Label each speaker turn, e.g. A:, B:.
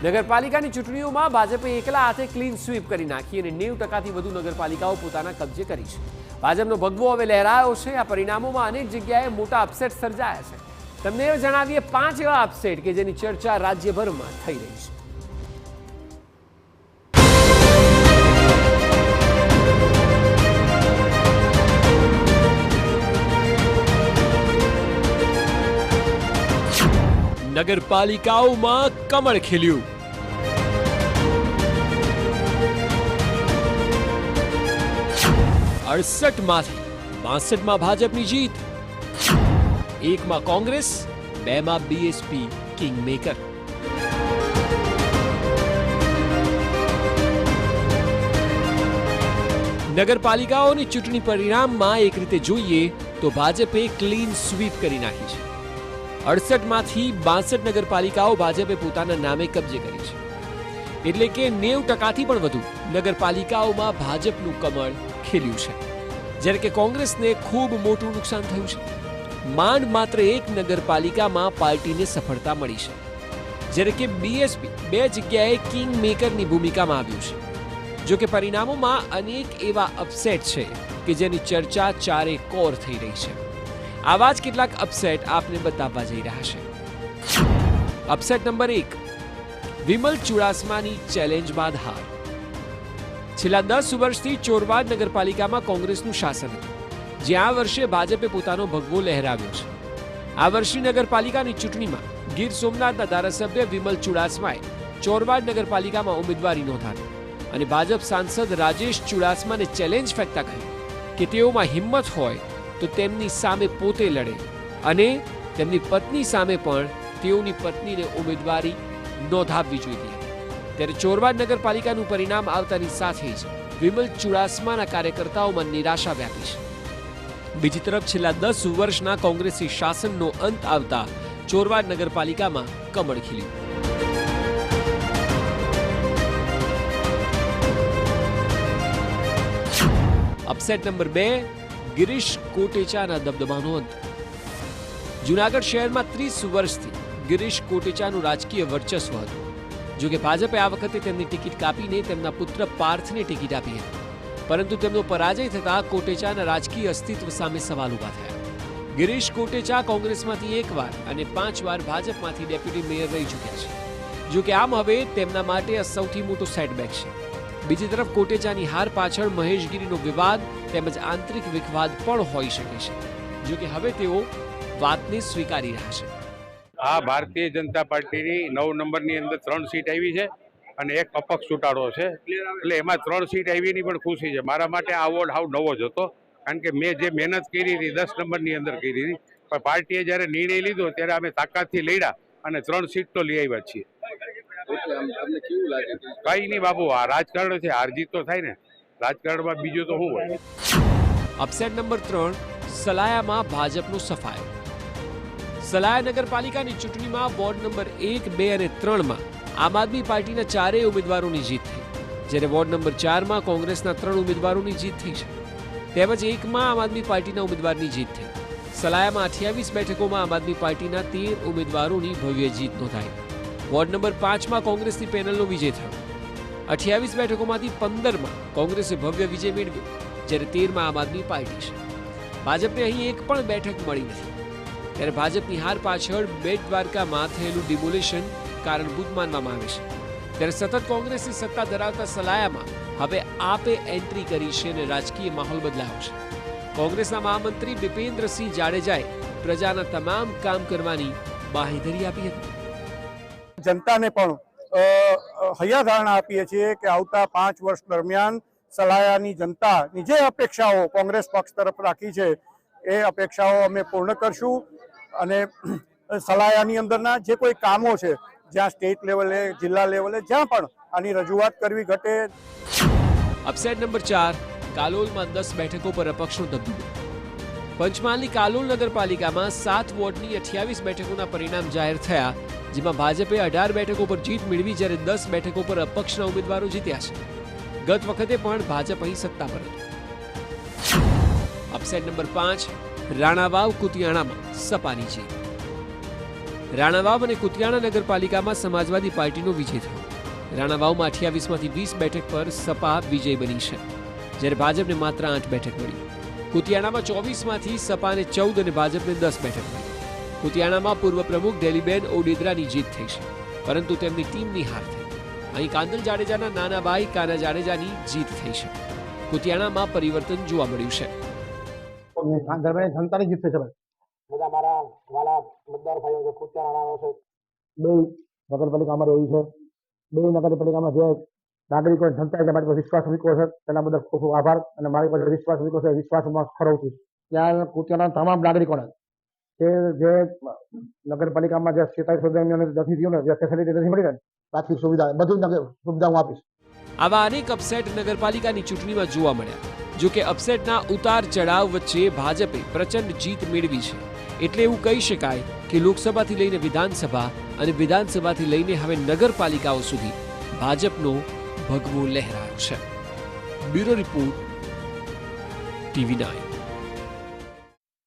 A: નગરપાલિકાની ચૂંટણીઓમાં ભાજપે એકલા હાથે ક્લીન સ્વીપ કરી નાખી અને 90%થી વધુ નગરપાલિકાઓ પોતાના કબજે કરી છે. ભાજપનો ભગવો હવે લહેરાયો છે. આ પરિણામોમાં અનેક જગ્યાએ મોટા અપસેટ સર્જાયા છે. તમને એ જણાવીએ 5 એવા અપસેટ કે જેની ચર્ચા રાજ્યભરમાં થઈ રહી છે. નગરપાલિકાઓમાં કમળ ખીલ્યું. 68માંથી 62માં ભાજપની જીત, 1માં કોંગ્રેસ, 2માં બીએસપી કિંગ મેકર. નગરપાલિકાઓની ચૂંટણી પરિણામમાં એક રીતે જોઈએ તો ભાજપે ક્લીન સ્વીપ કરી નાખી છે. 68માંથી 62 નગરપાલિકાઓ ભાજપે પોતાના નામે કબજે કરી છે. એટલે કે 90%થી પણ વધુ નગરપાલિકાઓમાં ભાજપનું કમળ ખીલ્યું છે. જ્યારે કે કોંગ્રેસને ખૂબ મોટું નુકસાન થયું છે. માંડ માત્ર એક નગરપાલિકામાં પાર્ટીને સફળતા મળી છે. જ્યારે કે બીએસપી 2 જગ્યાએ કિંગ મેકરની ભૂમિકામાં આવ્યું છે. જો કે પરિણામોમાં અનેક એવા અપસેટ છે કે જેની ચર્ચા ચારે કોર થઈ રહી છે. આવા જ કેટલાક અપસેટ આપને બતાવવા જઈ રહ્યા છે. અપસેટ નંબર 1, વિમલ ચુડાસમાની ચેલેન્જ બાદ હાર. છેલ્લા 10 વર્ષથી ચોરવાડ નગરપાલિકામાં કોંગ્રેસનું શાસન હતું, જ્યાં આ વર્ષે ભાજપે પોતાનો ભગવો લહેરાવ્યો છે. આ વર્ષની નગરપાલિકાની ચૂંટણીમાં ગીર સોમનાથના ધારાસભ્ય વિમલ ચુડાસમાએ ચોરવાડ નગરપાલિકામાં ઉમેદવારી નોંધાવી અને ભાજપ સાંસદ રાજેશ ચુડાસમાને ચેલેન્જ ફેંકતા કહ્યું કે તેઓમાં હિંમત હોય તો તેમની સામે પોતે લડે અને તેમની પત્ની સામે પણ તેઓની પત્નીને ઉમેદવારી નોંધાવવી જોઈએ. ત્યારે ચોરવાડ નગરપાલિકાનું પરિણામ આવતાની સાથે જ વિમલ ચુડાસમાના કાર્યકર્તાઓમાં નિરાશા વ્યાપી છે. બીજી તરફ છેલ્લા 10 વર્ષના કોંગ્રેસી શાસનનો અંત આવતા ચોરવાડ નગરપાલિકામાં કમળ ખીલ્યું. અપસેટ નંબર 2, ગિરીશ કોટેચાના દબદબાનો અંત. જૂનાગઢ શહેરમાં 30 વર્ષથી ગિરીશ કોટેચાનું રાજકીય વર્ચસ્વ હતું. જો કે ભાજપે આ વખતે તેમની ટિકિટ કાપીને તેમના પુત્ર પાર્થને ટિકિટ આપી હતી. પરંતુ તેમનો પરાજય થતાં કોટેચાના રાજકીય અસ્તિત્વ સામે સવાલ ઉભા થયા. ગિરીશ કોટેચા કોંગ્રેસમાંથી 1 વાર અને 5 વાર ભાજપમાંથી ડેપ્યુટી મેયર રહી ચૂક્યા છે. જો કે આમ હવે તેમના માટે આ સૌથી મોટો સેટબેક છે. બીજી તરફ કોટેચાની હાર પાછળ મહેશગીરીનો વિવાદ તેમજ આંતરિક વિખવાદ પણ હોઈ શકે છે. જો કે હવે તેઓ વાતને સ્વીકારી રહ્યા છે.
B: આ ભારતીય જનતા પાર્ટીની 9 નંબરની અંદર 3 સીટ આવી છે અને 1 અપક્ષ ચૂંટાડો છે. એટલે એમાં 3 સીટ આવીની પણ ખુશી છે. મારા માટે આ વોર્ડ હાવ નવો જ હતો, કારણ કે મેં જે મહેનત કરી હતી 10 નંબરની અંદર કરી હતી, પણ પાર્ટીએ જ્યારે નિર્ણય લીધો ત્યારે અમે તાકાતથી લડ્યા અને 3 સીટ તો લઈ આવ્યા છીએ. કઈ નહીં બાબુ, આ રાજકારણ છે, હાર જીત તો થાય ને, રાજકારણમાં બીજું તો શું હોય.
A: અપસેટ નંબર 3, સલાયામાં ભાજપનો સફાયો. સલાયા નગરપાલિકાની ચૂંટણીમાં વોર્ડ નંબર 1, 2 અને 3માં આમ આદમી પાર્ટીના 4 ઉમેદવારોની જીત થઈ, જ્યારે વોર્ડ નંબર 4માં કોંગ્રેસના 3 ઉમેદવારોની જીત થઈ છે. તેમજ 1માં આમ આદમી પાર્ટીના ઉમેદવારની જીત થઈ. સલાયામાં 28 બેઠકોમાં આમ આદમી પાર્ટીના 13 ઉમેદવારોની ભવ્ય જીત નોંધાઈ. વોર્ડ નંબર 5માં કોંગ્રેસની પેનલનો વિજય થયો. 28 બેઠકોમાંથી 15માં કોંગ્રેસે ભવ્ય વિજય મેળવ્યો, જ્યારે 13માં આમ આદમી પાર્ટી છે. ભાજપને અહીં 1 પણ બેઠક મળી નથી. ત્યારે ભાજપની હાર પાછળ બેટ દ્વારકામાં થયેલું ડિમોલેશન કારણભૂત માનવામાં આવે છે. ત્યારે સતત કોંગ્રેસની સત્તા ધરાવતા સલાયામાં હવે આપે એન્ટ્રી કરી છે અને રાજકીય માહોલ બદલાયો છે. કોંગ્રેસના મહામંત્રી બિપેન્દ્રસિંહ જાડેજાએ પ્રજાના તમામ કામ કરવાની બાંહેધરી આપી હતી.
C: જનતાને પણ હૈયાધારણા આપીએ છીએ કે આવતા 5 વર્ષ દરમિયાન સલાયાની જનતાની જે અપેક્ષાઓ કોંગ્રેસ પક્ષ તરફ રાખી છે એ અપેક્ષાઓ અમે પૂર્ણ કરશું. અને સલાયાની અંદરના જે કોઈ કામો છે, જ્યાં સ્ટેટ લેવલે, જિલ્લા લેવલે, જ્યાં પણ આની રજૂઆત કરવી ઘટે.
A: અપસેટ નંબર 4, કાલોલમાં 10 બેઠકો પર અપક્ષનો દબદબો. પંચમહાલની કાલોલ નગરપાલિકામાં 7 વોર્ડની 28 બેઠકોના પરિણામ જાહેર થયા, જેમાં ભાજપે 18 બેઠકો પર જીત મેળવી, જ્યારે 10 બેઠકો પર અપક્ષના ઉમેદવારો જીત્યા છે. ગત વખતે પણ ભાજપ અહીં સત્તા પર હતું. અપસેટ નંબર 5, રાણાવાવ કુતિયાણામાં સપાની જીત. રાણાવાવ અને કુતિયાણા નગરપાલિકામાં સમાજવાદી પાર્ટીનો વિજય થયો. રાણાવાવમાં 28માંથી 20 બેઠક પર સપા વિજય બની છે, જ્યારે ભાજપને માત્ર 8 બેઠક મળી. કુતિયાણામાં 24માંથી સપાને 14 અને ભાજપને 10 બેઠક મળી. કુતિયાણામાં પૂર્વ પ્રમુખ ડેલીબેન ઓડેદરાની જીત થઈ છે, પરંતુ તેમની ટીમની હાર થઈ. અહીં કાંદલ જાડેજાના નાના ભાઈ કાના જાડેજાની જીત થઈ છે. કુતિયાણામાં પરિવર્તન જોવા મળ્યું છે.
D: જનતાની જીત થઈ છે. બધા મારા વાલા મતદાર ભાઈઓ જે કુતિયાણા છે, બે નગરપાલિકામાં રહ્યું છે. બે નગરપાલિકામાં જે નાગરિકો જનતાએ મારી પર વિશ્વાસ મૂક્યો છે તેના બદલ ખૂબ ખૂબ આભાર. અને મારી પર વિશ્વાસ મૂક્યો છે, વિશ્વાસમાં ખરો છું. ત્યાં કુતિયાણાના તમામ નાગરિકોને જે નગરપાલિકામાં જે 47 નથી થયું ને, જે ફેસિલિટી નથી મળી ને, પ્રાથમિક સુવિધા બધી સુવિધા હું આપીશ.
A: આવા અનેક અપસેટ નગરપાલિકાની ચૂંટણીમાં જોવા મળ્યા. જો કે અપસેટના ઉતાર ચઢાવ વચ્ચે ભાજપે પ્રચંડ જીત મેળવી છે. એટલે એવું કહી શકાય કે લોકસભાથી લઈને વિધાનસભા અને વિધાનસભાથી લઈને હવે નગરપાલિકાઓ સુધી ભાજપનો ભગવો લહેરાયો છે. Bureau report, TV9.